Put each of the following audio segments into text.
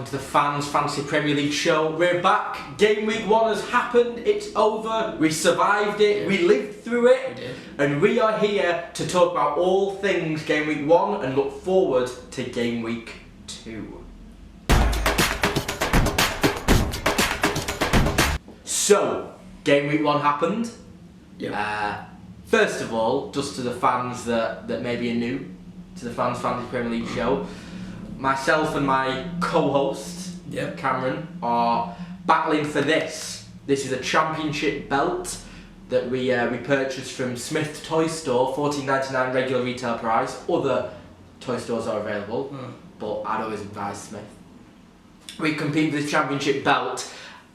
welcome to the Fans Fantasy Premier League show. We're back. Game week 1 has happened. It's over. We survived it. We lived through it. We did. And we are here to talk about all things Game week 1 and look forward to Game week 2. So, Game week 1 happened. Yeah. First of all, just to the fans that maybe are new to the Fans Fantasy Premier League show, myself and my co-host, Cameron, are battling for this. This is a championship belt that we purchased from Smith Toy Store, $14.99 regular retail price. Other toy stores are available, but I'd always advise Smith. We compete for this championship belt,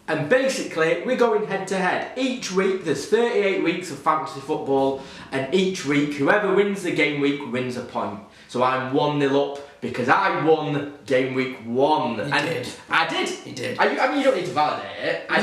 and basically we're going head to head. Each week there's 38 weeks of fantasy football, and each week whoever wins the game week wins a point. So I'm 1-0 up because I won game week 1. You did. I did. You did. I mean, you don't need to validate it. I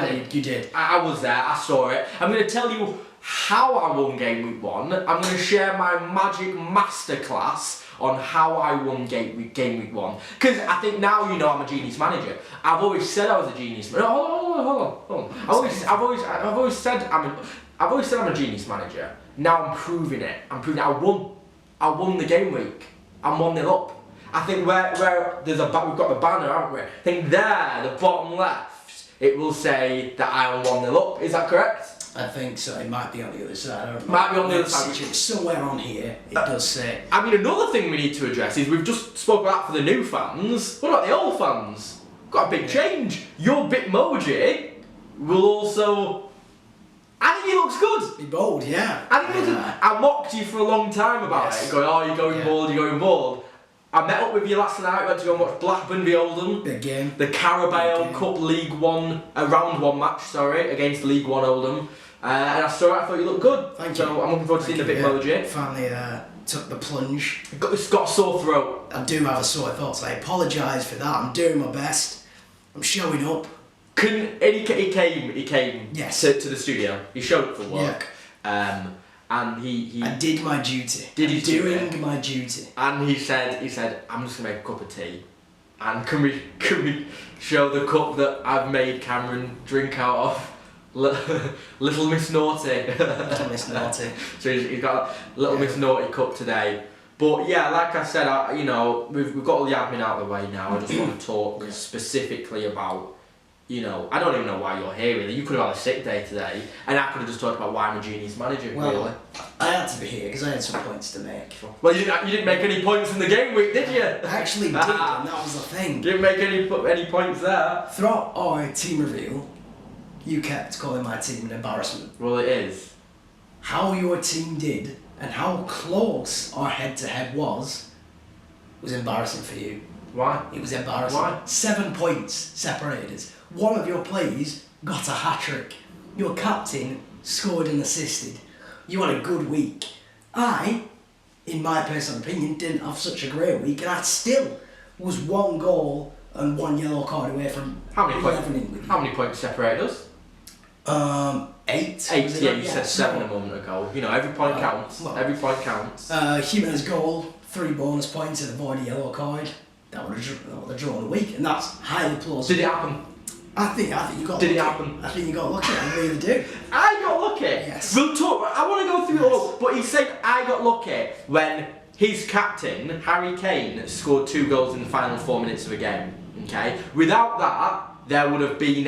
did. You did. I was there. I saw it. I'm going to tell you how I won game week 1. I'm going to share my magic masterclass on how I won game week 1. Because I think now you know I'm a genius manager. I've always said I was a genius manager. Hold on. I've always said I'm a genius manager. Now I'm proving it. I won the game week. I'm 1-0 up. I think where there's we've got the banner, haven't we? I think there, the bottom left, it will say that I am 1-0 up. Is that correct? I think so. It might be on the other side. I don't know. Might be on the other side. Somewhere on here, it does say. I mean, another thing we need to address is we've just spoke about for the new fans. What about the old fans? Got a big change. Your Bitmoji will also. I think he looks good. Be bold, yeah. I think he looks good. I mocked you for a long time about it, going, oh, you're going bald. I met up with you last night, went to go and watch Blackburn v Oldham. Big game. The Carabao Cup League 1, round 1 match, against League 1 Oldham. And I saw it, I thought you looked good. Thank you. So I'm looking forward to seeing the Bitmoji. Finally took the plunge. It's got a sore throat. I do have a sore throat, so I apologise for that. I'm doing my best. I'm showing up. He came yes. to the studio. He showed up for work. Yeah. And he I did my duty. Doing my duty. And he said, I'm just gonna make a cup of tea. And can we show the cup that I've made Cameron drink out of? Little Miss Naughty. Little Miss Naughty. So he's got a Little Miss Naughty cup today. But yeah, like I said, we've got all the admin out of the way now. I just want to talk specifically about, I don't even know why you're here really. You could have had a sick day today, and I could have just talked about why I'm a genius manager. Well, really. I had to be here because I had some points to make. Well, you didn't make any points in the game week, did you? I actually did, and that was the thing. Didn't make any points there. Throughout our team reveal, you kept calling my team an embarrassment. Well, it is. How your team did and how close our head-to-head was embarrassing for you. Why? It was embarrassing. Why? 7 points separated us. One of your players got a hat-trick. Your captain scored and assisted. You had a good week. I, in my personal opinion, didn't have such a great week, and I still was 1 goal and 1 yellow card away from How many points separated us? 8. 8, yeah, you said 7 a moment ago. Every point counts. Every point counts. Jimenez goal, 3 bonus points and avoid a yellow card. That would have drawn the week, and that's highly plausible. Did it happen? I think you got Did lucky. it happen? I think you got lucky, I really do. I got lucky? Yes. We'll talk, I want to go through it all, but he said I got lucky when his captain, Harry Kane, scored 2 goals in the final 4 minutes of a game. Okay? Without that, there would have been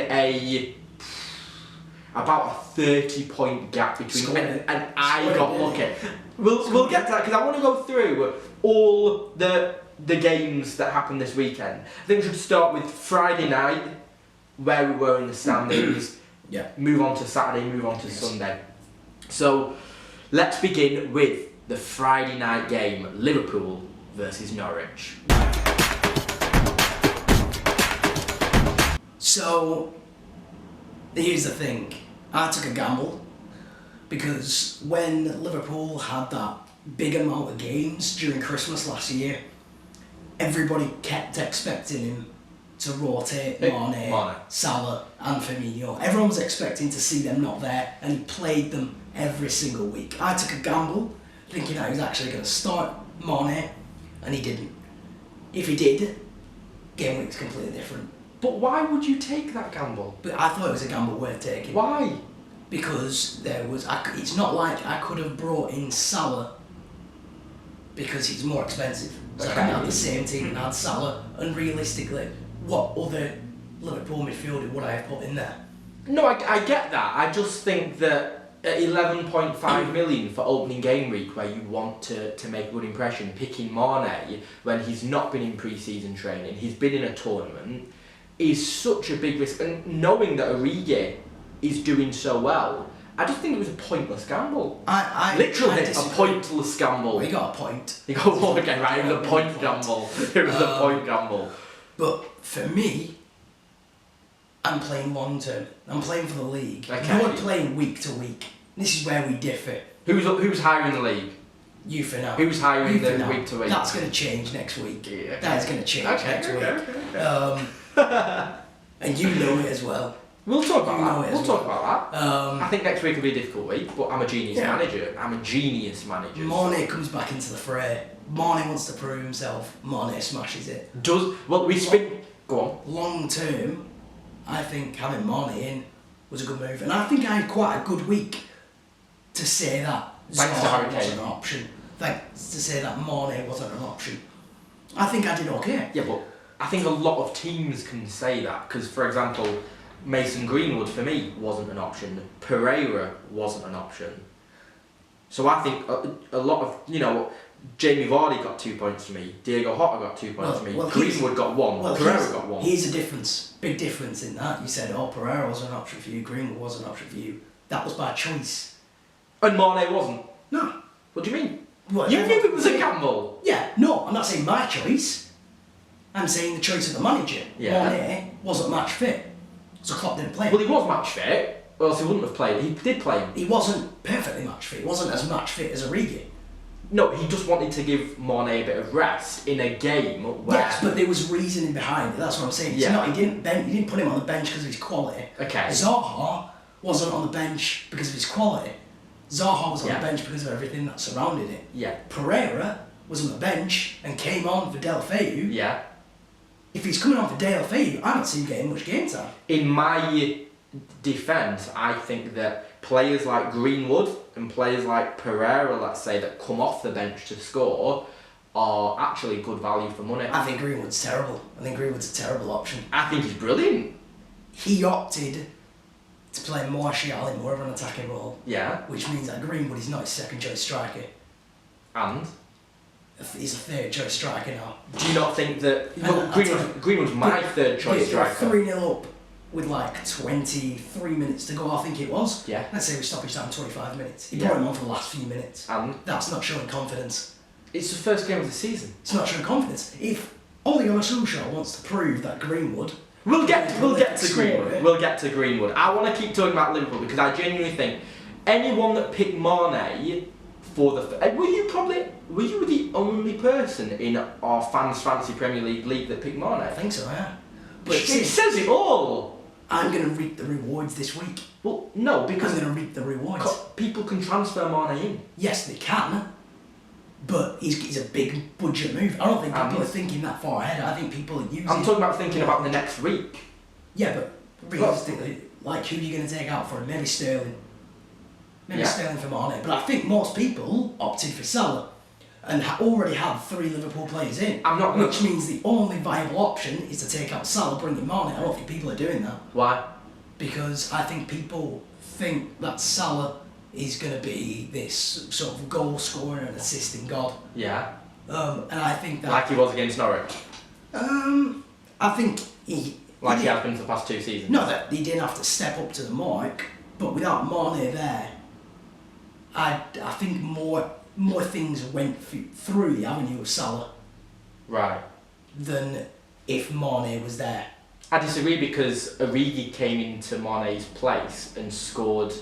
about a 30-point gap between me and I got lucky. We'll get to that because I want to go through all the games that happened this weekend. I think we should start with Friday night, where we were in the standings. Yeah. Move on to Saturday, move on to Sunday. So let's begin with the Friday night game, Liverpool versus Norwich. So, here's the thing. I took a gamble because when Liverpool had that big amount of games during Christmas last year, everybody kept expecting him to rotate Mane, Salah and Firmino. Everyone was expecting to see them not there, and he played them every single week. I took a gamble thinking I was actually going to start Mane, and he didn't. If he did, Gameweek's completely different. But why would you take that gamble? But I thought it was a gamble worth taking. Why? Because it's not like I could have brought in Salah because he's more expensive. So I can have the same team and had Salah, and realistically, what other Liverpool midfielder would I have put in there? No, I get that. I just think that at 11.5 million for opening game week, where you want to make a good impression, picking Mane when he's not been in pre-season training, he's been in a tournament, is such a big risk. And knowing that Origi is doing so well, I just think it was a pointless gamble. Literally a pointless gamble. Well, he got a point. He got one again, right? It was a point gamble. It was a point gamble. But for me, I'm playing long term. I'm playing for the league. Okay. You're playing week to week. This is where we differ. Who's higher in the league? You for now. Who's higher in the week to week? That's going to change next week. Yeah, okay. That is going to change next week. Okay. And you know it as well. We'll talk about that. We'll talk about that. I think next week will be a difficult week, but I'm a genius manager. I'm a genius manager. Mane comes back into the fray. Mane wants to prove himself. Mane smashes it. Go on. Long term, I think having Mane in was a good move, and I think I had quite a good week to say that Zaha wasn't an option. Thanks to say that Mane wasn't an option. I think I did okay. Yeah, but I think a lot of teams can say that because, for example, Mason Greenwood for me wasn't an option. Pereira wasn't an option. So I think a lot of Jamie Vardy got 2 points for me. Diego Jota got 2 points for me. Greenwood got one. Pereira got one. Here's a difference. Big difference in that. You said, Pereira was an option for you. Greenwood was an option for you. That was by choice. And Mane wasn't. No. What do you mean? What, you knew it was a gamble. Yeah. No, I'm not saying my choice. I'm saying the choice of the manager. Yeah. Mane wasn't match fit. So Klopp didn't play him. Well, he was match fit, or else he wouldn't have played. He did play him. He wasn't perfectly match fit. He wasn't as match fit as Origi. No, he just wanted to give Mane a bit of rest in a game where... Yes, but there was reasoning behind it. That's what I'm saying. It's not, he didn't put him on the bench because of his quality. Okay. Zaha wasn't on the bench because of his quality. Zaha was on the bench because of everything that surrounded it. Yeah. Pereira was on the bench and came on for Deulofeu. Yeah. If he's coming on for Deulofeu, I don't see him getting much game time. In my defence, I think that players like Greenwood and players like Pereira, let's say, that come off the bench to score, are actually good value for money. I think Greenwood's terrible. I think Greenwood's a terrible option. I think he's brilliant. He opted to play Martial in more of an attacking role. Yeah. Which means that Greenwood is not his second choice striker. And? He's a third choice striker now. Do you not think that... Well, Greenwood's my third choice striker. 3-0 up with like 23 minutes to go, I think it was. Yeah. Let's say we stoppage time 25 minutes. He brought him on for the last few minutes. And? That's not showing confidence. It's the first game of the season. It's not showing confidence. If Ole Gunnar Solskjaer wants to prove that Greenwood... We'll get to Greenwood. We'll get to Greenwood. I want to keep talking about Liverpool because I genuinely think anyone that picked Mane for the... Were you the only person in our Fans Fantasy Premier League that picked Mane? I think so, yeah. But it says it all. I'm going to reap the rewards this week. Well, no, because... I'm going to reap the rewards. People can transfer Mane in. Yes, they can. But he's a big budget move. I don't think people are thinking that far ahead. I think people are using... I'm talking about thinking about the next week. Yeah, but realistically, like who are you going to take out for him? Maybe Sterling. Maybe Sterling for Mane. But I think most people opted for Salah and already had 3 Liverpool players in. Which means the only viable option is to take out Salah, bring in Mane. I don't think people are doing that. Why? Because I think people think that Salah is going to be this sort of goal scorer and assisting god. Yeah. And I think that... Like he was against Norwich? I think he... Like he has been for the past 2 seasons? No, that he didn't have to step up to the mark, but without Mane there, I think more things went through the avenue of Salah. Right. Than if Mane was there. I disagree because Origi came into Mane's place and scored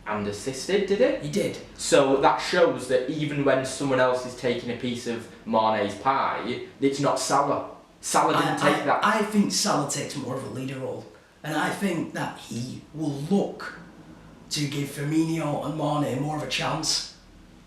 and assisted, did it? He did. So that shows that even when someone else is taking a piece of Mane's pie, it's not Salah. Salah didn't take that. I think Salah takes more of a leader role. And I think that he will look to give Firmino and Mane more of a chance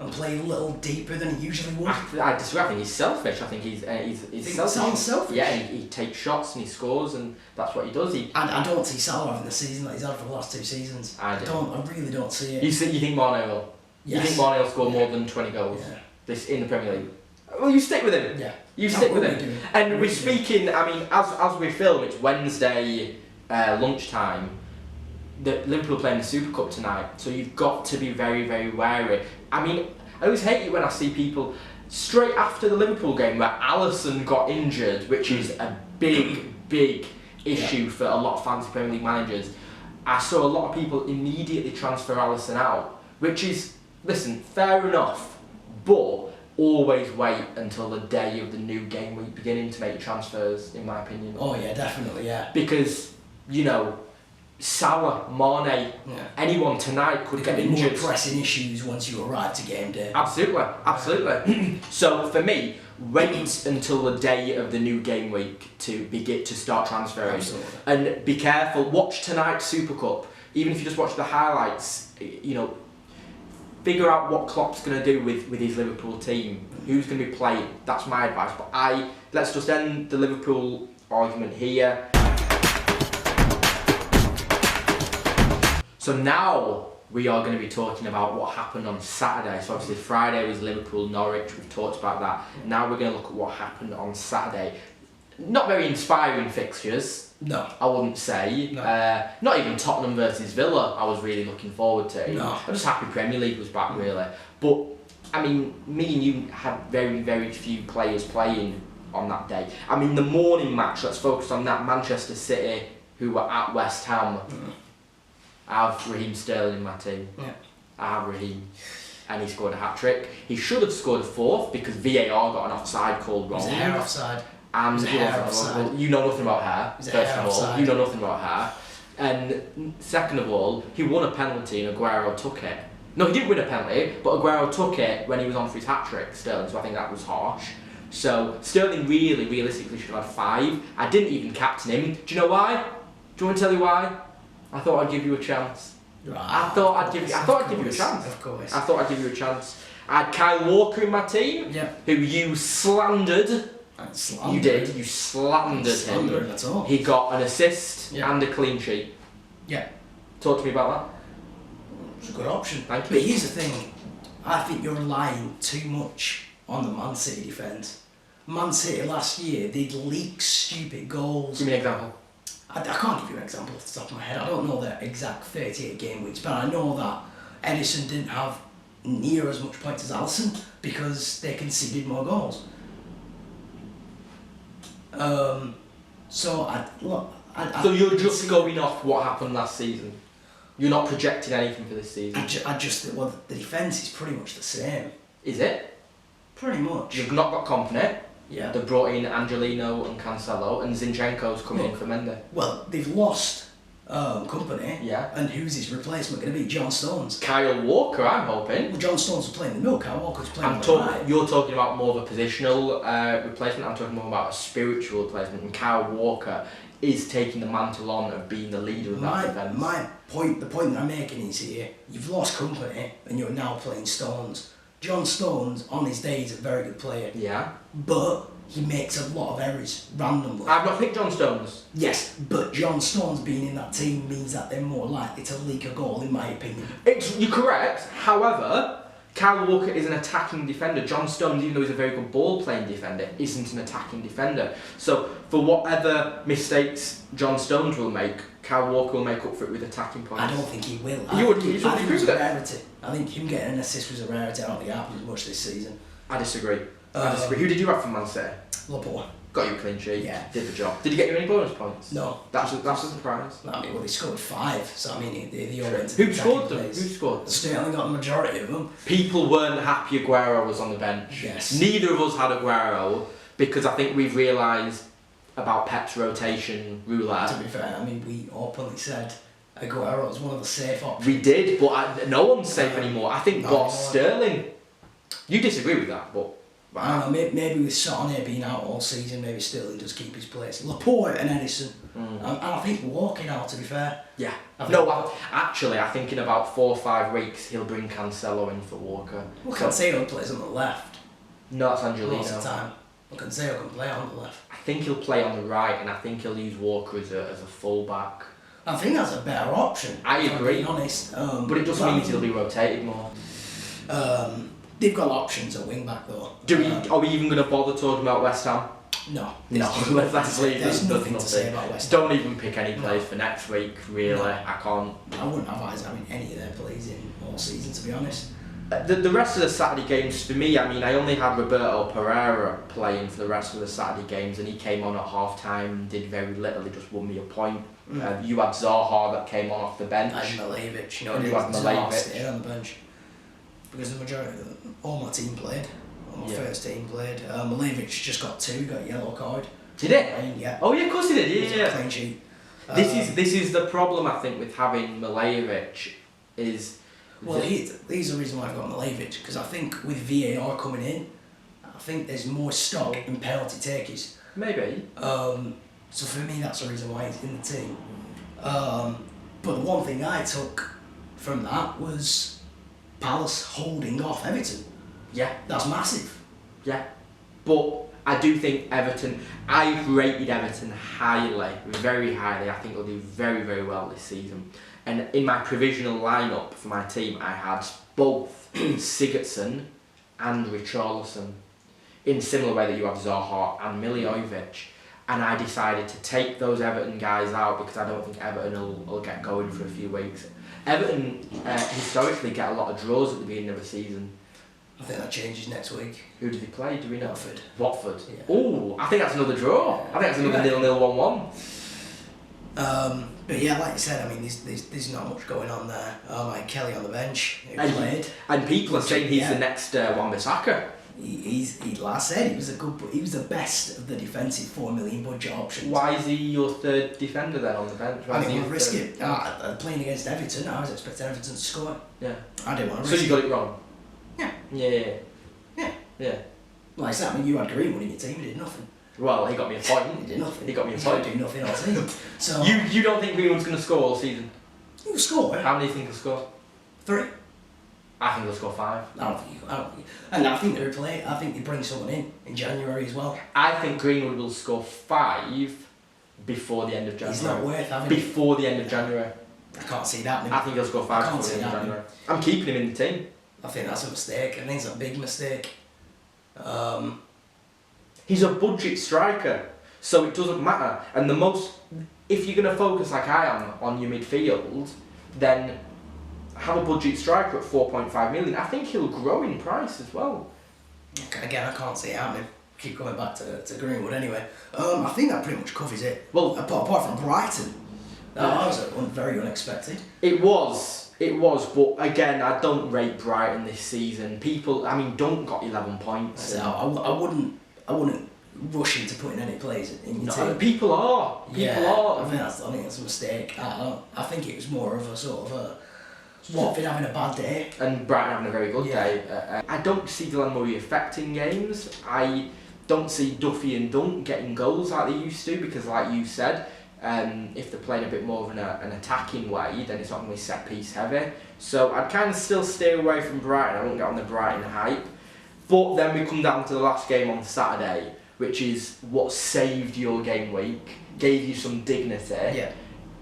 and play a little deeper than he usually would. I disagree. I think he's selfish. I think he's selfish. Sounds selfish. Yeah, he takes shots and he scores, and that's what he does. I don't see Salah having the season that he's had for the last 2 seasons. I really don't see it. You think Mane will? Yes. You think Mane will score more than 20 goals in the Premier League? Well, you stick with him. Yeah. You stick with him. And we're speaking. I mean, as we film, it's Wednesday lunchtime. Liverpool playing the Super Cup tonight, so you've got to be very, very wary. I mean, I always hate it when I see people straight after the Liverpool game where Alisson got injured, which is a big issue for a lot of fantasy Premier League managers. I saw a lot of people immediately transfer Alisson out, which is, listen, fair enough, but always wait until the day of the new game week beginning to make your transfers, in my opinion. Oh yeah, definitely, yeah. Because, you know, Salah, Mane, anyone tonight could get injured. More pressing issues once you arrive to game day. Absolutely. So for me, wait until the day of the new game week to start transferring. Absolutely. And be careful. Watch tonight's Super Cup. Even if you just watch the highlights, you know, figure out what Klopp's going to do with his Liverpool team. Who's going to be playing? That's my advice. But let's just end the Liverpool argument here. So now we are going to be talking about what happened on Saturday. So obviously Friday was Liverpool-Norwich, we've talked about that. Now we're going to look at what happened on Saturday. Not very inspiring fixtures. No. I wouldn't say. No. Not even Tottenham versus Villa I was really looking forward to. No. I'm just happy Premier League was back really. But, I mean, me and you had very, very few players playing on that day. I mean, the morning match, let's focus on that. Manchester City, who were at West Ham. I have Raheem Sterling in my team. Yeah. I have Raheem. And he scored a hat-trick. He should have scored a fourth because VAR got an offside called wrong. It was a hair offside. And you know nothing about hair, first of all. You know nothing about hair. And second of all, he won a penalty and Aguero took it. No, he didn't win a penalty, but Aguero took it when he was on for his hat-trick, Sterling, so I think that was harsh. So Sterling realistically should have had 5. I didn't even captain him. Do you know why? Do you want to tell you why? I thought I'd give you a chance. I thought I'd give you a chance. Of course. I thought I'd give you a chance. I had Kyle Walker in my team, who you slandered. You did. You slandered him. At all. He got an assist and a clean sheet. Yeah. Talk to me about that. It's a good option. Thank you. But here's the thing. I think you're relying too much on the Man City defence. Man City last year, they'd leak stupid goals. Give me an example. I can't give you an example off the top of my head. I don't know the exact 38 game weeks, but I know that Edison didn't have near as much points as Alisson because they conceded more goals. So you're just going off what happened last season. You're not projecting anything for this season. I just think the defence is pretty much the same. Is it? Pretty much. You've not got Kompany. Yeah. They brought in Angelino and Cancelo, and Zinchenko's coming in for Mendy. Well, they've lost Kompany. Yeah. And who's his replacement going to be? John Stones. Kyle Walker, I'm hoping. Well, John Stones was playing the middle. Kyle Walker's playing the right. You're talking about more of a positional replacement. I'm talking more about a spiritual replacement. And Kyle Walker is taking the mantle on of being the leader of that defence. The point that I'm making is here, you've lost Kompany and you're now playing Stones. John Stones, on his day, is a very good player. Yeah. But he makes a lot of errors randomly. I've not picked John Stones. Yes, but John Stones being in that team means that they're more likely to leak a goal, in my opinion. You're correct. However, Kyle Walker is an attacking defender. John Stones, even though he's a very good ball-playing defender, isn't an attacking defender. So, for whatever mistakes John Stones will make, Kyle Walker will make up for it with attacking points. I don't think he will. You agree with that? Rarity. I think him getting an assist was a rarity. I don't think it happens much this season. I disagree. Who did you have from Man City? Laporte. Got you a clean sheet. Yeah. Did the job. Did he get you any bonus points? No. That's a surprise. I mean, well, he scored 5, so I mean, they all went to Who scored them? Who scored them? Sterling got the majority of them. People weren't happy Aguero was on the bench. Yes. Neither of us had Aguero because I think we've realised about Pep's rotation roulette. To be fair, I mean, we openly said Aguero was one of the safe options. We did, but no one's safe anymore. I think Sterling. You disagree with that, but. I don't know, maybe with Saturday being out all season, maybe Sterling does keep his place. Laporte and Edison And I think Walker now, to be fair. Yeah. I I think in about 4 or 5 weeks he'll bring Cancelo in for Walker. Well, Cancelo plays on the left. No, that's Angelino. Most of the time. Well, Cancelo can play on the left. I think he'll play on the right, and I think he'll use Walker as a full-back. I think that's a better option. I agree. Being honest. But it just means he'll be rotated more. They've got options at wing back though. Are we even going to bother talking about West Ham? No. Let's leave. There's nothing to say about West Ham. Don't even pick any plays for next week, really. No. I can't. I wouldn't advise having any of their plays in all season, to be honest. The rest of the Saturday games, for me, I only had Roberto Pereira playing for the rest of the Saturday games, and he came on at half-time, did very little, he just won me a point. You had Zaha that came on off the bench. I had Milivojevic, and you had Milivojevic. Stayed on the bench. Because the majority, all my team played. All my first team played. Milivojevic just got 2, got a yellow card. Did it? Yeah. Oh yeah, of course he did, yeah. Clean sheet. This is the problem, I think, with having Milivojevic is... Well, he's the reason why I've got Milivojevic, because I think with VAR coming in, I think there's more stock in penalty takers. Maybe. So for me, that's the reason why he's in the team. But the one thing I took from that was Palace holding off Everton. Yeah. That's massive. Yeah. But I do think Everton, I've rated Everton highly, very highly. I think they'll do very, very well this season. And in my provisional lineup for my team, I had both Sigurdsson and Richarlison, in similar way that you have Zaha and Milivojevic. And I decided to take those Everton guys out because I don't think Everton will get going for a few weeks. Everton historically get a lot of draws at the beginning of the season. I think that changes next week. Who do they play? Do we know? Watford. Yeah. Oh, I think that's another draw. I think that's another 0-0, 1-1. But yeah, like you said, there's not much going on there. Like Kelly on the bench, who played. And people are saying he's the next Wan-Bissaka. Like I said, he was the best of the defensive 4 million budget options. Why is he your third defender then on the bench? I didn't want to risk it. Playing against Everton, I was expecting Everton to score. Yeah. I didn't want to risk it. So you got it wrong? Yeah. Yeah. Like I said, you had Greenwood in your team, he did nothing. Well, he got me a point. He did nothing. He got me a point. He didn't do nothing all season. So you don't think Greenwood's going to score all season? He'll score. How many do you think he'll score? 3. I think he'll score 5. I don't think. And I think they bring someone in January as well. I think Greenwood will score 5 before the end of January. He's not worth having. Before the end of January. I can't see that. I think he'll score 5 before the end of January. I'm keeping him in the team. I think that's a mistake. I think it's a big mistake. He's a budget striker, so it doesn't matter. And if you're going to focus like I am on your midfield, then have a budget striker at 4.5 million. I think he'll grow in price as well. Again, I can't see it happening. Keep going back to Greenwood anyway. I think that pretty much covers it. Well, apart from Brighton, that was very unexpected. It was, but again, I don't rate Brighton this season. People, Dunk got 11 points. I wouldn't rush into putting any plays in your team. People are. I think that's a mistake. I think it was more of a sort of a Watford having a bad day and Brighton having a very good day. I don't see Dylan Murray affecting games. I don't see Duffy and Dunk getting goals like they used to because, like you said, if they're playing a bit more of an attacking way, then it's not going to be set piece heavy. So I'd kind of still stay away from Brighton. I won't get on the Brighton hype. But then we come down to the last game on Saturday, which is what saved your game week, gave you some dignity. Yeah.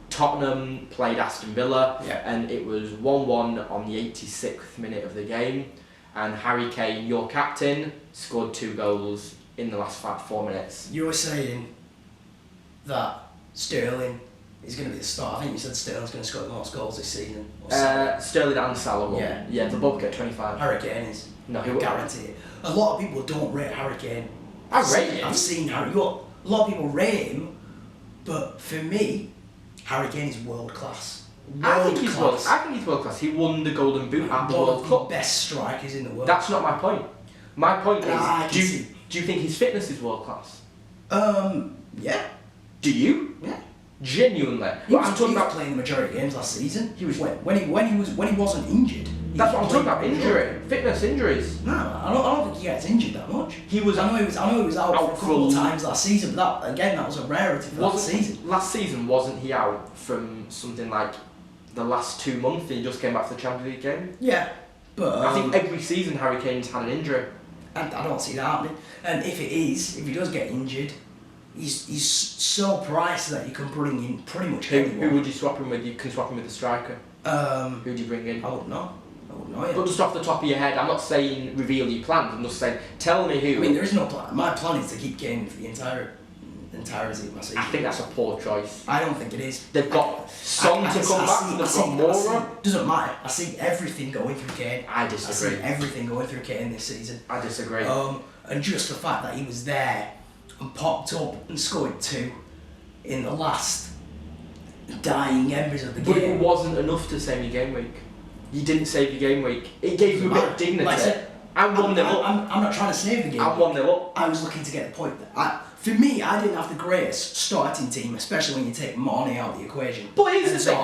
Tottenham played Aston Villa, yeah. And it was 1-1 on the 86th minute of the game. And Harry Kane, your captain, scored 2 goals in the last 4 minutes. You were saying that Sterling is going to be the start. I think you said Sterling's going to score the most goals this season. Sterling and Salah will. Yeah, they'll both get 25. Harry Kane is. No, he will. Guarantee it. A lot of people don't rate Harry Kane. I rate him. I've seen Harry. A lot of people rate him, but for me, Harry Kane is world class. I think he's world class. He won the Golden Boot at the World Cup. One of the best strikers in the world. That's not my point. My point is, do you think his fitness is world class? Yeah. Do you? Yeah. Genuinely. He was playing the majority of games last season. He was when he wasn't injured. That's what I'm talking about. Injury, fitness injuries. No, I don't think he gets injured that much. He was. I know he was out for a couple of times last season, but that was a rarity for last season. Last season, wasn't he out from something like the last 2 months? He just came back for the Champions League game. Yeah, but I think every season Harry Kane's had an injury. And I don't see that happening. And if he does get injured, he's so priced that you can bring in pretty much anyone. Who would you swap him with? You can swap him with the striker. Who do you bring in? I wouldn't know yet. But just off the top of your head, I'm not saying reveal your plans. I'm just saying tell me who. I mean, there is no plan. My plan is to keep Kane for the entirety of my season. I think that's a poor choice. I don't think it is. They've got Son to come back. They've got Moura. Doesn't matter. I see everything going through Kane. I disagree. I see everything going through Kane this season. I disagree. And just the fact that he was there and popped up and scored 2 in the last dying embers of the game. But it wasn't enough to save your game week. You didn't save your game week. It gave you a bit of dignity. Like I said, I'm 1-0 up. I'm not trying to save the game. I'm 1-0 up. I was looking to get the point. For me, I didn't have the greatest starting team, especially when you take Marnie out of the equation. But here's the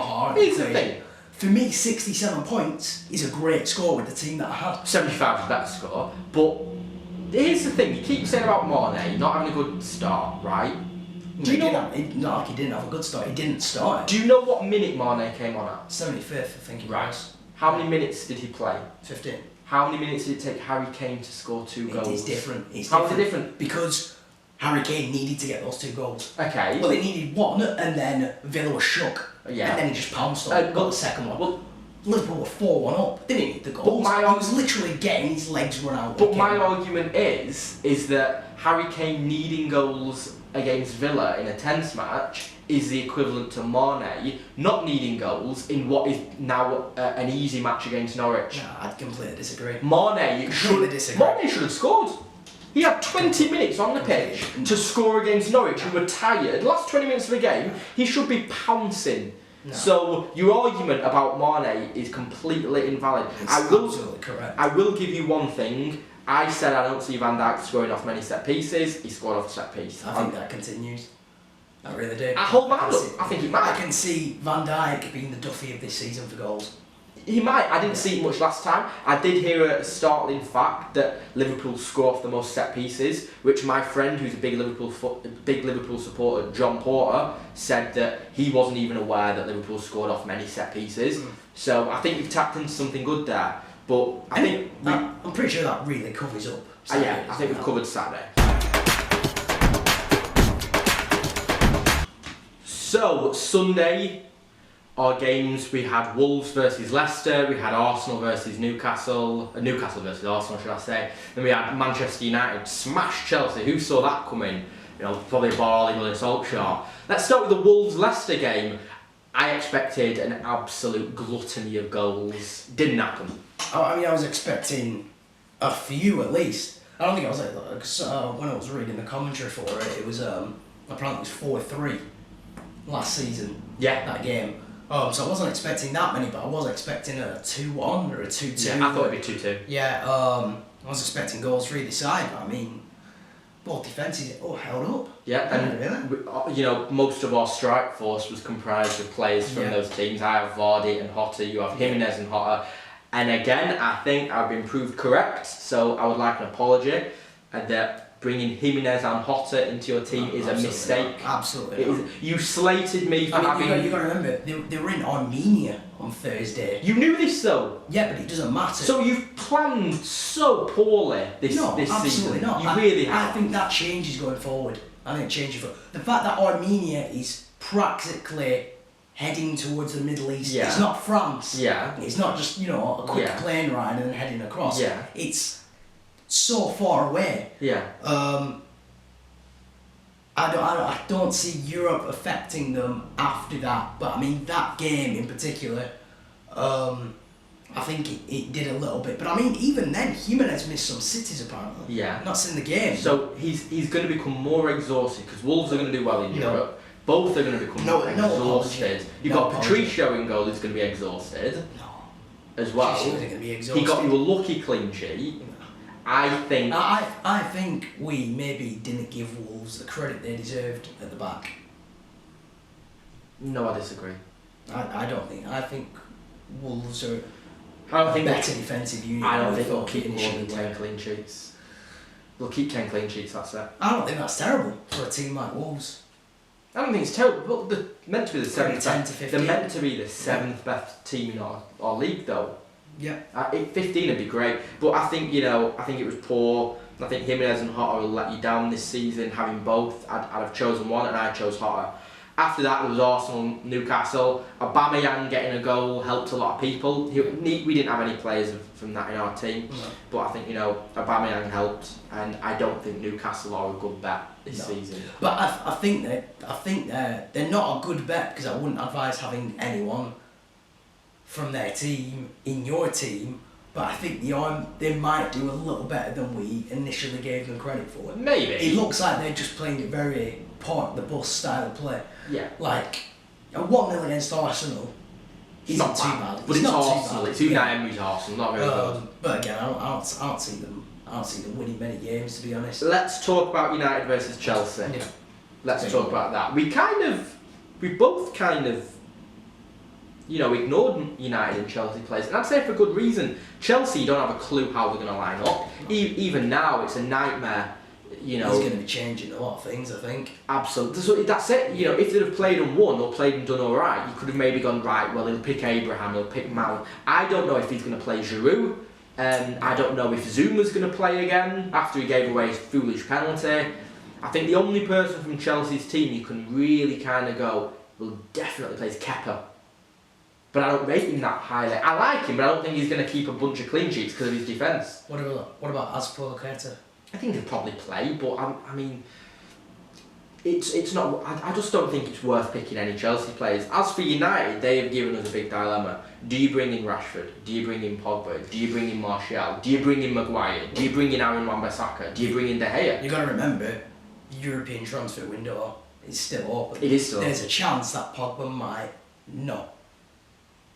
thing. For me, 67 points is a great score with the team that I had. 75 is a better score. But here's the thing. You keep saying about Marnie not having a good start, right? Do you know not like he didn't have a good start. He didn't start. Do you know what minute Marnie came on at? 75th, I think it was. How many minutes did he play? 15. How many minutes did it take Harry Kane to score 2 goals? It's different. How is it different? Because Harry Kane needed to get those 2 goals. Okay. Well, he needed one, and then Villa was shook. Yeah. And then he just pounced on got the second one. Well, Liverpool were 4-1 up. They didn't need the goals. He was literally getting his legs run out. But my argument is that Harry Kane needing goals against Villa in a tense match is the equivalent to Mane not needing goals in what is now an easy match against Norwich. No, I'd completely disagree. Mane should have scored. He had 20 minutes on the pitch to score against Norwich, who were tired. Last 20 minutes of the game, he should be pouncing. No. So your argument about Mane is completely invalid. Absolutely correct. I will give you one thing. I said I don't see Van Dijk scoring off many set pieces. He scored off a set piece. I think that continues. I really do. I hold my hand up. I think he might. I can see Van Dijk being the Duffy of this season for goals. He might. I didn't see it much last time. I did hear a startling fact that Liverpool score off the most set pieces, which my friend, who's a big Liverpool supporter, John Porter, said that he wasn't even aware that Liverpool scored off many set pieces. So I think we've tapped into something good there. But I'm pretty sure that really covers up. Yeah, I think we've covered Saturday. So Sunday, our games, we had Wolves versus Leicester, we had Arsenal versus Newcastle versus Arsenal, should I say. Then we had Manchester United smash Chelsea. Who saw that coming? You know, probably a bar level in Solskjaer. Let's start with the Wolves-Leicester game. I expected an absolute gluttony of goals. Didn't happen. I mean, I was expecting a few at least. I don't think I was when I was reading the commentary for it, it was apparently it was 4-3 last season. Yeah. That game. So I wasn't expecting that many, but I was expecting a 2-1 or a 2-2. Yeah, I thought it'd be 2-2. Yeah. I was expecting goals for either side. I mean, both defences held up. Yeah, and you know, most of our strike force was comprised of players from those teams. I have Vardy and Hotter. You have Jimenez and Hotter. And again, I think I've been proved correct, so I would like an apology. And that bringing Jimenez and Hotter into your team is a mistake. Absolutely. You slated me for having... You've got to remember, they were in Armenia on Thursday. You knew this though? Yeah, but it doesn't matter. So you've planned so poorly this season. Not. You really have. I think that changes going forward. The fact that Armenia is practically heading towards the Middle East. Yeah. It's not France. Yeah. It's not just, a quick plane ride and then heading across. Yeah. It's so far away. Yeah. I don't see Europe affecting them after that, but I mean that game in particular, I think it did a little bit. But I mean even then, Jimenez missed some cities apparently. Yeah. Not in the game. So he's going to become more exhausted because Wolves are going to do well in Europe. Both are going to become more exhausted. You've got Patricio in goal who's going to be exhausted. No. As well. Going to be exhausted. He got you a lucky clean sheet. I think we maybe didn't give Wolves the credit they deserved at the back. No, I disagree. I don't think. I think Wolves are I don't think better defensive unit. I don't than we think they'll thought keep more than initially 10 were. clean sheets. They'll keep 10 clean sheets, that's it. I don't think that's terrible for a team like Wolves. I don't think it's terrible, but they're meant to be the seventh 10 best. to 15. They're meant to be the seventh best team in our league, though. Yeah. 15 would be great, but I think I think it was poor. I think Jimenez and Hotter will let you down this season. Having both, I'd have chosen one, and I chose Hotter. After that, there was Arsenal, Newcastle. Aubameyang getting a goal helped a lot of people. We didn't have any players from that in our team, but I think Aubameyang helped, and I don't think Newcastle are a good bet this season. But I think they're not a good bet, because I wouldn't advise having anyone from their team in your team. But I think they might do a little better than we initially gave them credit for. Maybe. It looks like they're just playing a very park the bus style of play. Yeah. Like a 1-0 against Arsenal isn't not too bad. But it's not Arsenal. too bad. It's Unai Emery's Arsenal, not very good. But again, I don't see them winning many games, to be honest. Let's talk about United versus Chelsea. Yeah. Let's talk about that. We both kind of ignored United and Chelsea players, and I'd say for good reason. Chelsea, you don't have a clue how they're going to line up. Even now, it's a nightmare. He's going to be changing a lot of things, I think. Absolutely. So that's it. If they'd have played and won or played and done all right, you could have maybe gone, right, well, he'll pick Abraham, he'll pick Mount. I don't know if he's going to play Giroud. I don't know if Zuma's going to play again after he gave away his foolish penalty. I think the only person from Chelsea's team you can really kind of go, will definitely play is Kepa. But I don't rate him that highly. I like him, but I don't think he's going to keep a bunch of clean sheets because of his defence. What about Azpilicueta? I think he'll probably play, but I mean, it's not. I just don't think it's worth picking any Chelsea players. As for United, they have given us a big dilemma. Do you bring in Rashford? Do you bring in Pogba? Do you bring in Martial? Do you bring in Maguire? Do you bring in Aaron Wan-Bissaka? Do you bring in De Gea? You got to remember, the European transfer window is still open. It is still. There's a chance that Pogba might not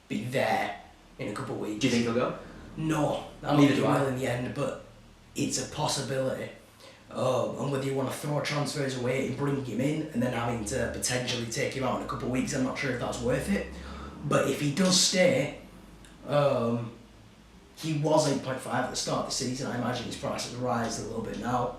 be there in a couple of weeks. Do you think he'll go? No, I don't think he will in the end, but it's a possibility. And whether you want to throw transfers away and bring him in and then having to potentially take him out in a couple of weeks, I'm not sure if that's worth it. But if he does stay, he was 8.5 at the start of the season. I imagine his price has risen a little bit now.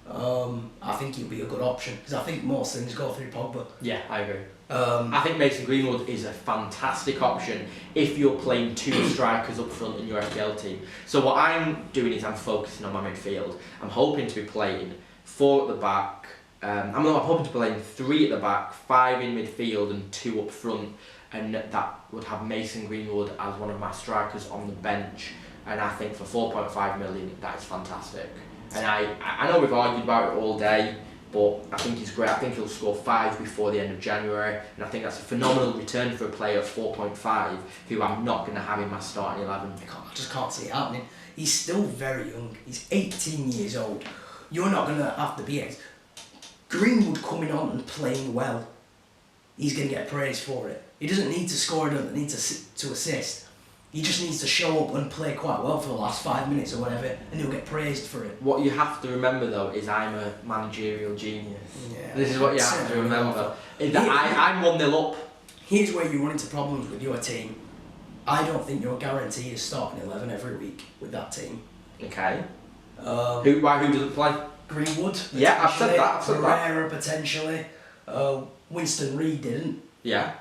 I think he'll be a good option because I think most things go through Pogba. Yeah, I agree. I think Mason Greenwood is a fantastic option if you're playing two strikers up front in your FPL team. So what I'm doing is I'm focusing on my midfield. I'm hoping to be playing 4 at the back. I'm hoping to be playing 3 at the back, 5 in midfield and 2 up front. And that would have Mason Greenwood as one of my strikers on the bench. And I think for 4.5 million, that is fantastic. And I know we've argued about it all day, but I think he's great. I think he'll score 5 before the end of January, and I think that's a phenomenal return for a player of 4.5 who I'm not going to have in my starting 11. I just can't see it happening. He's still very young. He's 18 years old. You're not going to have to be Greenwood coming on and playing well. He's going to get praise for it. He doesn't need to score, he doesn't need to assist. He just needs to show up and play quite well for the last 5 minutes or whatever, and he'll get praised for it. What you have to remember though is I'm a managerial genius. Yeah, this is what you have to remember. I'm 1-0 up. Here's where you run into problems with your team. I don't think you're guaranteed a starting 11 every week with that team. Okay. Who doesn't play? Greenwood. Yeah, I've said that. Pereira potentially. Winston Reid didn't. Yeah.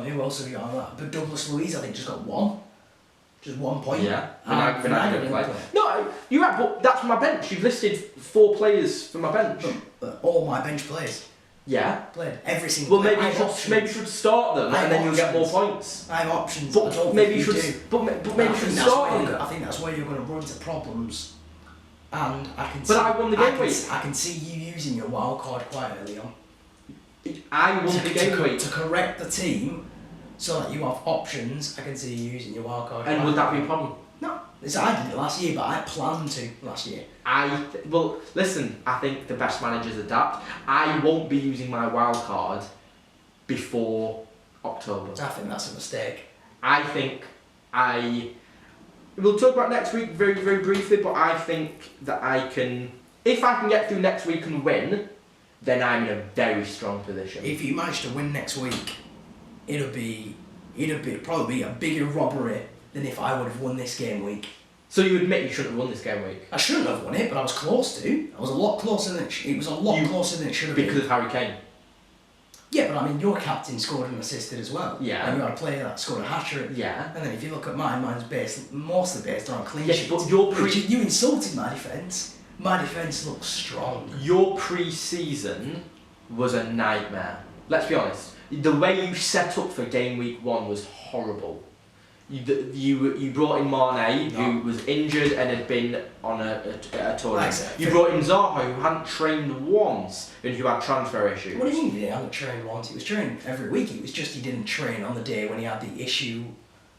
Who else have you got on that? But Douglas Luiz, I think, just got 1. Just 1 point. Yeah. Vinagre didn't play. No, you're right, but that's my bench. You've listed 4 players for my bench. But all my bench players. Yeah. Played every single. Well, maybe you should start them, and then you'll get more points. I have options. But maybe you should. But maybe you should start them. I think that's where you're going to run into problems. And I can. But I won the game week. I can see you using your wild card quite early on. I won the game week to correct the team, so that you have options. I can see you using your wild card. And would that be a problem? No, I did it last year, but I planned to last year. Well, listen. I think the best managers adapt. I won't be using my wild card before October. I think that's a mistake. I think we'll talk about next week very, very briefly, but I think that if I can get through next week and win, then I'm in a very strong position. If you manage to win next week, it'll probably be a bigger robbery than if I would have won this game week. So you admit you shouldn't have won this game week? I shouldn't have won it, but I was close to. I was a lot closer than it was a lot closer than it should have been. Because of Harry Kane? Yeah, but I mean, your captain scored and assisted as well. Yeah. And you had a player that scored a hat-trick. Yeah. And then if you look at mine's mostly based on clean sheets. But you insulted my defence. My defence looks strong. Your pre-season was a nightmare. Let's be honest. The way you set up for game week 1 was horrible. You brought in Mane, who was injured and had been on a tournament. You brought in Zaha, who hadn't trained once and who had transfer issues. What do you mean he hadn't trained once? He was training every week. It was just he didn't train on the day when he had the issue.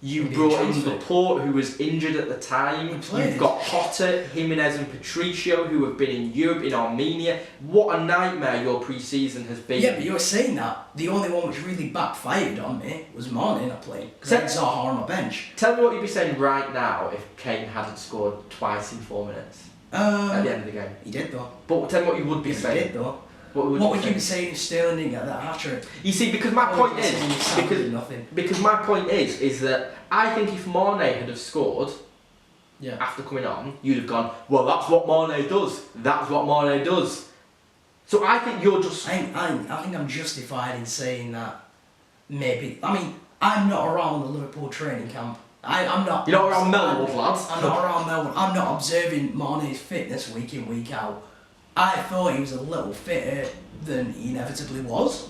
You brought in Laporte, who was injured at the time. You've got Potter, Jimenez and Patricio, who have been in Europe, in Armenia. What a nightmare your pre-season has been. Yeah, but you were saying that. The only one which really backfired on me was Mane not playing. Because I had Zaha on my bench. Tell me what you'd be saying right now if Kane hadn't scored twice in 4 minutes at the end of the game. He did though. But tell me what you would be saying. He did though. What would you be saying if Sterling didn't get that hat-trick? You see, because my point is that I think if Mane had have scored after coming on, you'd have gone, well, that's what Mane does. That's what Mane does. So I think you're just... I think I'm justified in saying that maybe... I mean, I'm not around the Liverpool training camp. I'm not... You're not around Melwood, lads? I'm not around Melwood. I'm not observing Mane's fitness week in, week out. I thought he was a little fitter than he inevitably was.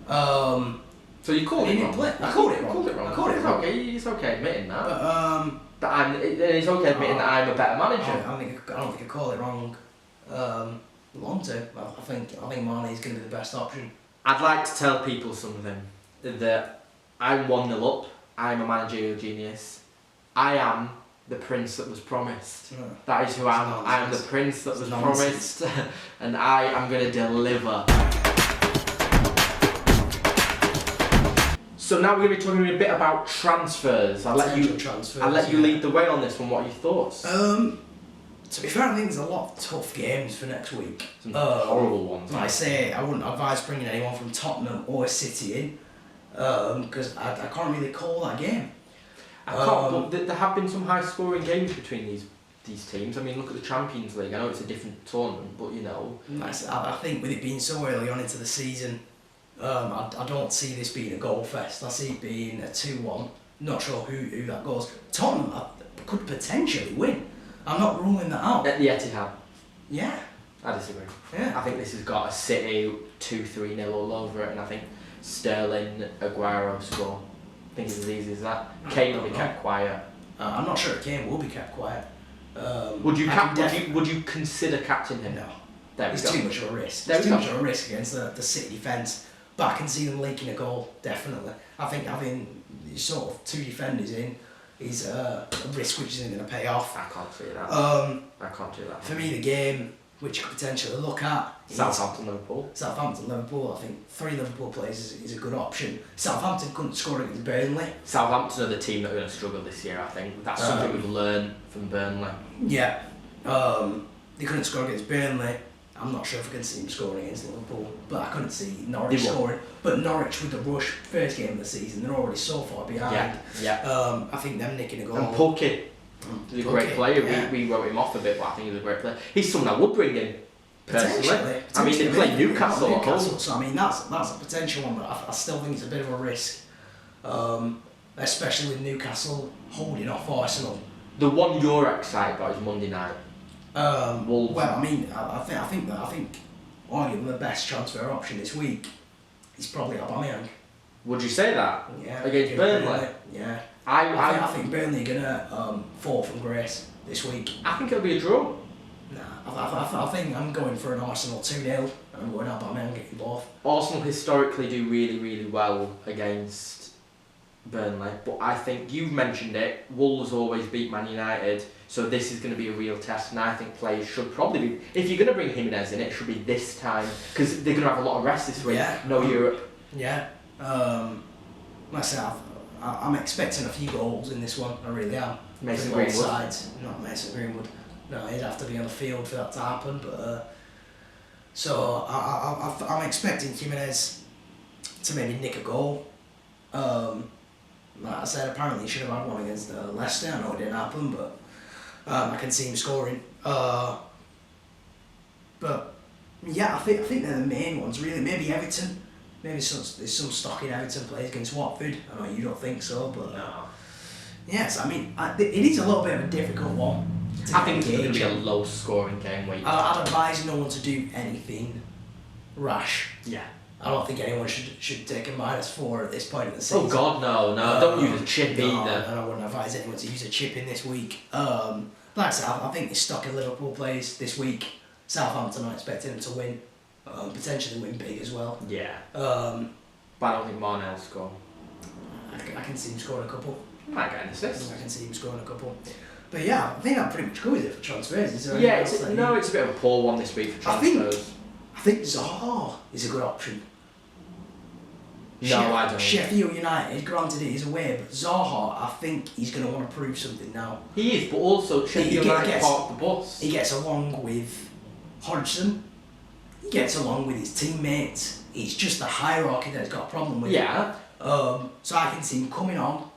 So you called it wrong? I called it wrong. It's okay admitting that. But it's okay admitting that I'm a better manager. I don't think I call it wrong. Long term, I think Mane is going to be the best option. I'd like to tell people something. That I'm 1-0 up. I'm a managerial genius. I am the prince that was promised. No, that is who I am. I am the prince that was promised, and I am going to deliver. So now we're going to be talking a bit about transfers. I'll let you lead the way on this one. What are your thoughts? To be fair, I think there's a lot of tough games for next week. Some horrible ones. Like I say, I wouldn't advise bringing anyone from Tottenham or City in, because I can't really call that game. I can't, but there have been some high-scoring games between these teams. I mean, look at the Champions League. I know it's a different tournament, but you know. I think with it being so early on into the season, I don't see this being a goal fest. I see it being a 2-1. Not sure who that goes. Tottenham could potentially win. I'm not ruling that out. At the Etihad. Yeah. I disagree. Yeah. I think this has got a City 2-3-0 all over it, and I think Sterling, Aguero score. I think it's as easy as that. Kane will be kept quiet. I'm not sure Kane will be kept quiet. Would you consider captaining him? No. It's too much of a risk. It's too much of a risk against the City defence. But I can see them leaking a goal, definitely. I think having sort of two defenders in is a risk which isn't going to pay off. I can't see that. I can't do that. For me, the game which you could potentially look at Southampton-Liverpool. Southampton-Liverpool, I think 3 Liverpool players is a good option. Southampton couldn't score against Burnley. Southampton are the team that are going to struggle this year, I think. That's something we've learned from Burnley. Yeah. They couldn't score against Burnley. I'm not sure if I can see them scoring against Liverpool, but I couldn't see Norwich scoring. But Norwich with the rush, first game of the season, they're already so far behind. Yeah. I think them nicking a goal. And Pukki. He's a great player. Yeah. We wrote him off a bit, but I think he's a great player. He's someone I would bring in. Personally. I mean, they play Newcastle at home. So I mean, that's a potential one, but I still think it's a bit of a risk, especially with Newcastle holding off Arsenal. The one you're excited about is Monday night. Wolves. Well, I mean, I think arguably the best transfer option this week is probably Aubameyang. Would you say that? Yeah. Against Burnley? Yeah. I think Burnley are gonna fall from grace this week. I think it'll be a draw. Nah, I think I'm going for an Arsenal 2-0 and I'm going Aubameyang getting both. Arsenal historically do really, really well against Burnley, but I think you've mentioned it. Wolves always beat Man United, so this is going to be a real test, and I think players should probably be. If you're going to bring Jimenez in, it should be this time because they're going to have a lot of rest this week. Yeah. No Europe. Yeah. Myself, I'm expecting a few goals in this one. I really am. Mason Greenwood. Sides. Not Mason Greenwood. No, he'd have to be on the field for that to happen. But so I'm expecting Jimenez to maybe nick a goal. Like I said, apparently he should have had one against Leicester. I know it didn't happen, but I can see him scoring. But yeah, I think they're the main ones really. Maybe Everton. Maybe there's some stock in Everton plays against Watford. I know you don't think so, but yes, I mean it is a little bit of a difficult one. I think it's going to be a low scoring game week. I'd advise no one to do anything rash. Yeah. I don't think anyone should take a -4 at this point in the season. Oh God, no! Don't use a chip either. And I wouldn't advise anyone to use a chip in this week. Like I said, I think the stock in Liverpool plays this week. Southampton, I'm expecting them to win. Potentially win big as well. Yeah. But I don't think Mane will score. I can see him scoring a couple. Might get an assist. I can see him scoring a couple. But yeah, I think that pretty much covers it for transfers. Is there it's a bit of a poor one this week for transfers. I think Zaha is a good option. No, I don't. Sheffield United, granted it is away, but Zaha, I think he's going to want to prove something now. He is, but also Sheffield United parked the bus. He gets along with Hodgson. He gets along with his teammates. It's just the hierarchy that he's got a problem with. Yeah. So I can see him coming on,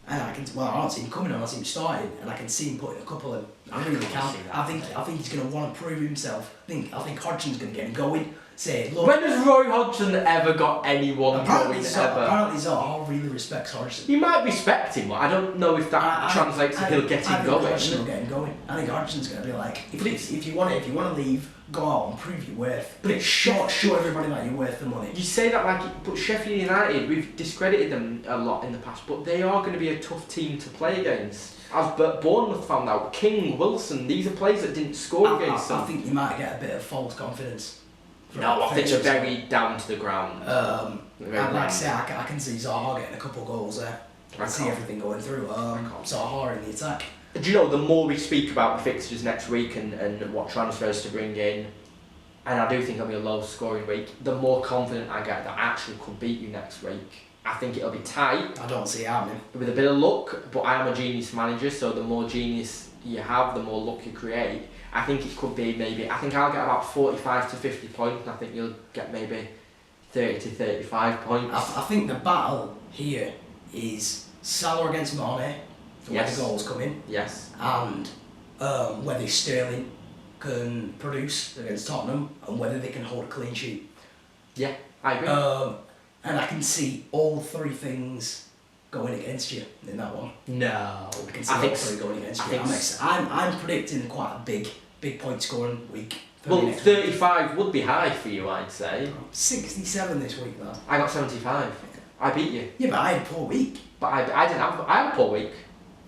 and I don't see him coming on. I see him starting, and I can see him putting a couple of. I really can. I think he's going to want to prove himself. I think Hodgson's going to get him going. Say, look. When has Roy Hodgson ever got anyone going ever? Apparently Zaha really respects Hodgson. You might respect him, but I don't know if that translates to he'll get him going. I think Hodgson will get him going. I think Hodgson's going to be like, if you want to leave, go out and prove your worth. But it's show everybody that you're worth the money. You say that but Sheffield United, we've discredited them a lot in the past, but they are going to be a tough team to play against. As Bournemouth found out, King, Wilson, these are players that didn't score against them. I think you might get a bit of false confidence. No, I think they're very down to the ground. Like I say, I can see Zaha getting a couple of goals there. I can see everything going through. Zaha in the attack. Do you know, the more we speak about the fixtures next week and what transfers to bring in, and I do think it'll be a low scoring week, the more confident I get that I actually could beat you next week. I think it'll be tight. I don't see it happening. With a bit of luck, but I am a genius manager, so the more genius you have, the more luck you create. I think it could be I think I'll get about 45 to 50 points, and I think you'll get maybe 30 to 35 points. I think the battle here is Salah against Mane, where the goals come in. Yes. And whether Sterling can produce against Tottenham, and whether they can hold a clean sheet. Yeah, I agree. And I can see all three things going against you in that one. No. I can see all three going against you. I'm predicting quite a big point scoring week. Well, 35 would be high for you, I'd say. 67 this week, though. I got 75. I beat you. Yeah, but I had a poor week. But I had a poor week.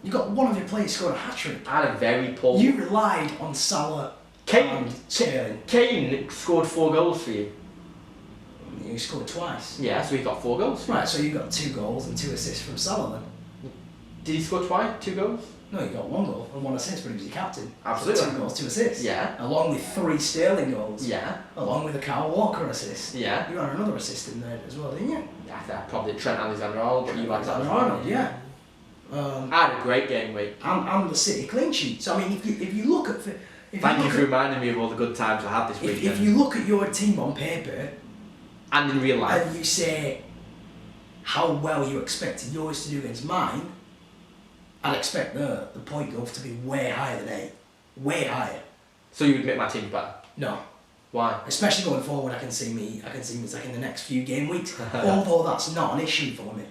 You got one of your players scored a hat-trick. I had a very poor week. You relied on Salah and Sterling. Kane scored 4 goals for you. You scored twice. Yeah, so he got 4 goals. Right, so you got 2 goals and 2 assists from Salah then. Did he score twice? 2 goals? No, he got 1 goal and 1 assist, but he was your captain. Absolutely. So 2 goals, 2 assists. Yeah. Along with 3 Sterling goals. Yeah. Along with a Kyle Walker assist. Yeah. You had another assist in there as well, didn't you? Yeah, probably Trent Alexander-Arnold, but you had Alexander-Arnold, yeah. I had a great game week. And the City clean sheet. So I mean, if you look at Thank you for reminding me of all the good times I had this weekend. If you look at your team on paper and in real life, and you say how well you expected yours to do against mine, I'd expect the point growth to be way higher than 8. Way higher. So you admit my team's better? No. Why? Especially going forward, I can see me taking the next few game weeks. Although that's not an issue for me.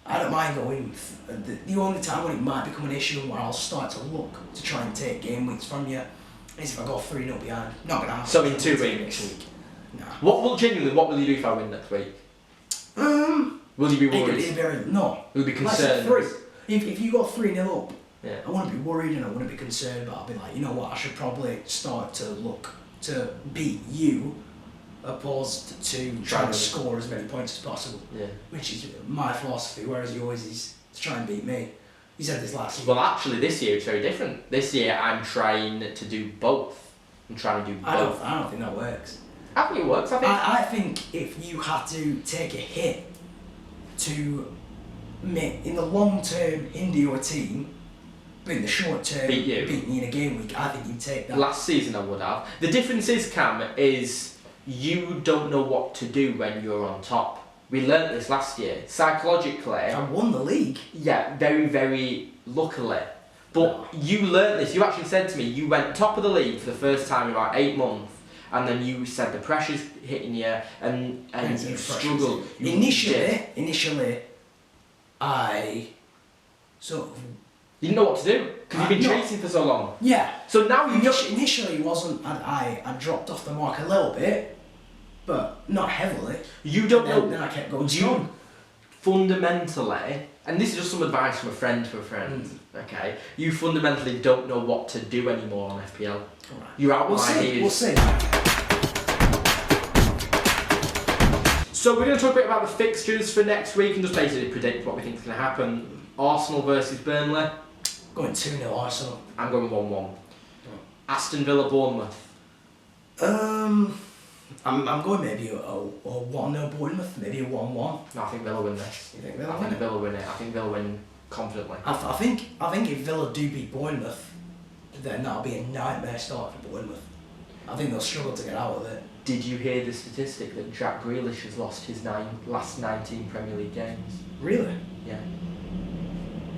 I don't mind going. The only time when it might become an issue and where I'll start to look to try and take game weeks from you is if I go 3-0 behind. Not gonna happen. So in 2 weeks. Next week. Nah. What will you do if I win next week? Will you be worried? No. Will you be concerned? If you go 3-0 up, yeah. I wouldn't be worried and I wouldn't be concerned, but I'll be like, you know what, I should probably start to look to beat you opposed to trying to score as many points as possible. Yeah. Which is my philosophy, whereas yours is to try and beat me. You said this last year. Well, actually, this year it's very different. This year I'm trying to do both. I'm trying to do both. I don't think that works. I think it works. I think if you had to take a hit to make, in the long term, hinder your team, but in the short term, beat me in a game week, I think you'd take that. Last season I would have. The difference is, Cam, is you don't know what to do when you're on top. We learnt this last year. Psychologically, I won the league. yeah, very, very luckily. But you learnt this. You actually said to me, you went top of the league for the first time in about 8 months, and then you said the pressure's hitting you, and you struggled. Initially, I sort of... You didn't know what to do, because you've been chasing for so long. Yeah. So now you Initially wasn't... I dropped off the mark a little bit, but not heavily. You don't know... Then I kept going strong. Fundamentally, and this is just some advice from a friend to a friend, okay? You fundamentally don't know what to do anymore on FPL. Right. You're out of ideas. We'll see. So we're going to talk a bit about the fixtures for next week and just basically predict what we think is going to happen. Arsenal versus Burnley. Going 2-0 Arsenal. I'm going 1-1. Aston Villa Bournemouth. I'm going maybe a 1-0 Bournemouth, maybe a 1-1. No, I think Villa win this. You think Villa I think Villa win it. I think Villa win confidently. I think if Villa do beat Bournemouth, then that'll be a nightmare start for Bournemouth. I think they'll struggle to get out of it. Did you hear the statistic that Jack Grealish has lost his last 19 Premier League games? Really? Yeah.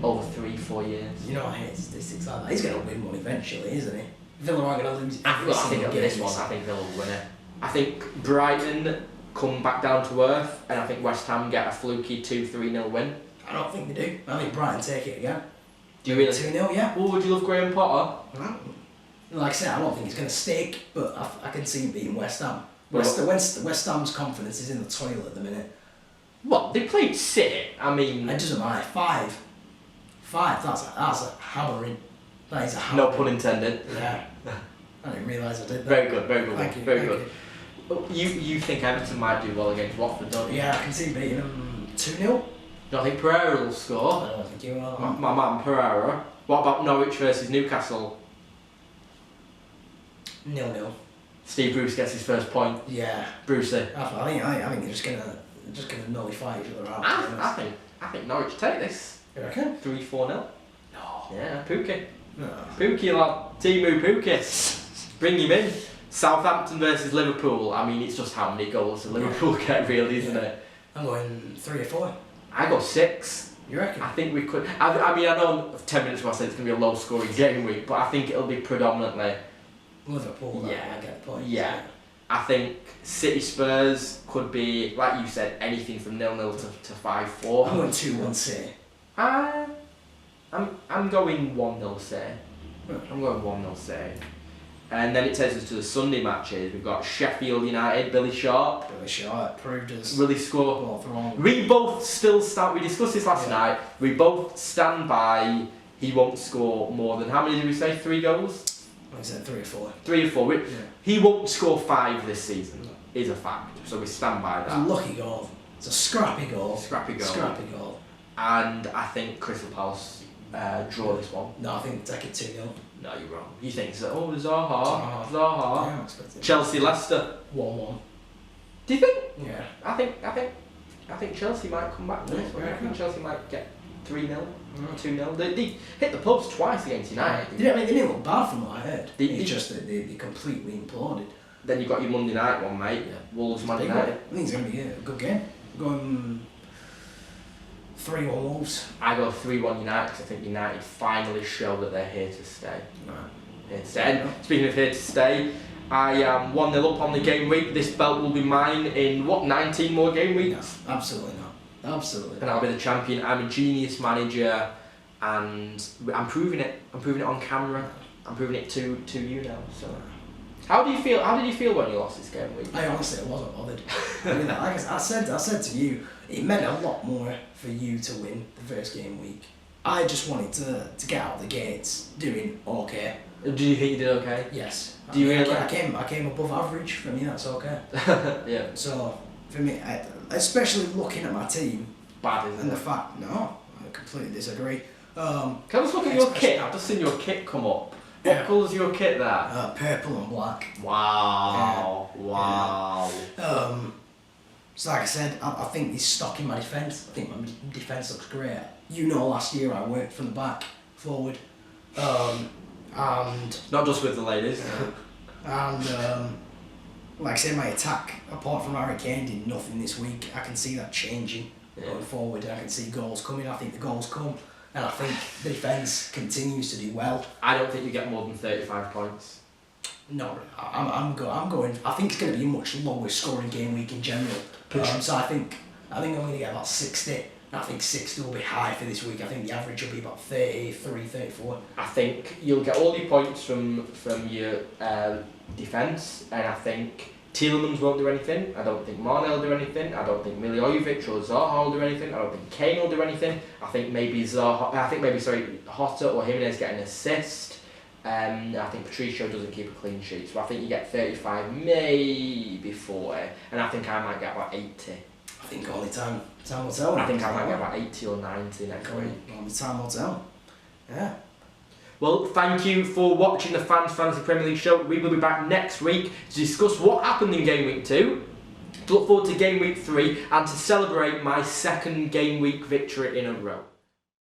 Over 3-4 years. You know, I hate statistics like that. He's going to win one eventually, isn't he? Villa aren't going to lose every I think single it'll be game. this one. I think Villa will win it. I think Brighton come back down to earth, and I think West Ham get a fluky 2-3-0 win. I don't think they do. I think Brighton take it again. Do you really? 2-0, yeah. Oh, would you love Graham Potter? Like I said, I don't think he's going to stick, but I can see him beating West Ham. Well, West Ham's confidence is in the toilet at the minute. Well, they played City. I mean... It doesn't matter. 5. That's a hammering. That is a hammering. No pun intended. Yeah. I didn't realise I did that. Very good, very good. Thank you, very thank good. You think Everton might do well against Watford, don't you? Yeah, I can see beating them 2-0. Do I think Pereira will score? I don't think you will. My man Pereira. What about Norwich versus Newcastle? 0-0. Steve Bruce gets his first point. Yeah. Brucey. I think they're just gonna nullify each other out. I think Norwich take this. You reckon? 3-4-0. No. Yeah, Pookie. No. Pookie, lad. Timu Pookie. Bring him in. Southampton versus Liverpool. I mean, it's just how many goals Liverpool get, really, isn't it? I'm going 3 or 4. I go 6. You reckon? I think we could. I mean, I know 10 minutes ago I said it's going to be a low scoring game week, but I think it'll be predominantly. Liverpool, Yeah. I get the point. Yeah. I think City Spurs could be, like you said, anything from 0-0 to 5-4. I'm going 2-1 City. I'm going 1-0 City. I'm going 1-0 City. And then it takes us to the Sunday matches. We've got Sheffield United, Billy Sharp. Billy Sharp proved us. Will he score? Both wrong. We both still stand. We discussed this last night. We both stand by. He won't score more than, how many did we say? 3 goals. I said 3 or 4. 3 or 4. Yeah. He won't score 5 this season. Is a fact. So we stand by It's a that. lucky goal. It's a scrappy goal. Scrappy goal. Scrappy goal. And I think Crystal Palace draw this one. No, I think take it 2-0. No, you're wrong. You think so? Oh, Zaha. Yeah, Zaha. I expect it. Chelsea Leicester. 1-1. Do you think? Yeah. I think Chelsea might come back to this one. I Yeah. think Chelsea might get 3-0, 2-0. They hit the pubs twice against United. They didn't look bad from what I heard. They- It's just that they completely imploded. Then you got your Monday night one, mate. Yeah. Wolves Man Big United. one. I think it's going to be a good game. Going 3-1 Wolves. I go 3-1 United because I think United finally show that they're here to stay. Right. Here to stay. And speaking of here to stay, I am 1-0 up on the game week. This belt will be mine in, 19 more game weeks? No, absolutely not. Absolutely. And I'll be the champion. I'm a genius manager and I'm proving it. I'm proving it on camera. I'm proving it to you now. So, how did you feel when you lost this game week? I honestly wasn't bothered. I mean, like I said to you, it meant a lot more for you to win the first game week. I just wanted to get out of the gates doing okay. Do you think you did okay? Yes. Do you really? I came above average. For me, that's okay. Yeah. So for me, especially looking at my team Bad, isn't and the it? fact, no, I completely disagree. Can I just look at your kit? I've just seen your kit come up. What Yeah. colour's your kit there? Purple and black. Wow. Wow. So like I said, I think he's stock in my defence. I think my defence looks great. You know, last year I worked from the back forward, and Not just with the ladies. and like I say, my attack, apart from Harry Kane, did nothing this week. I can see that changing going forward. I can see goals coming. I think the goals come. And I think the defence continues to do well. I don't think you get more than 35 points. No, I'm going. I think it's going to be a much lower scoring game week in general. So I think I'm going to get about 60. And I think 60 will be high for this week. I think the average will be about 33, 34. I think you'll get all your points from your defence, and I think Tielemans won't do anything. I don't think Mane will do anything. I don't think Milivojevic or Zaha will do anything. I don't think Kane will do anything. I think maybe Jota or Jimenez get an assist. I think Patricio doesn't keep a clean sheet, so I think you get 35, maybe 40, and I think I might get about 80. I think only time will tell. I think I might get about 80 or 90 next week. Only time will tell. Yeah. Well, thank you for watching the Fans Fantasy Premier League show. We will be back next week to discuss what happened in Game Week 2, to look forward to Game Week 3, and to celebrate my second Game Week victory in a row.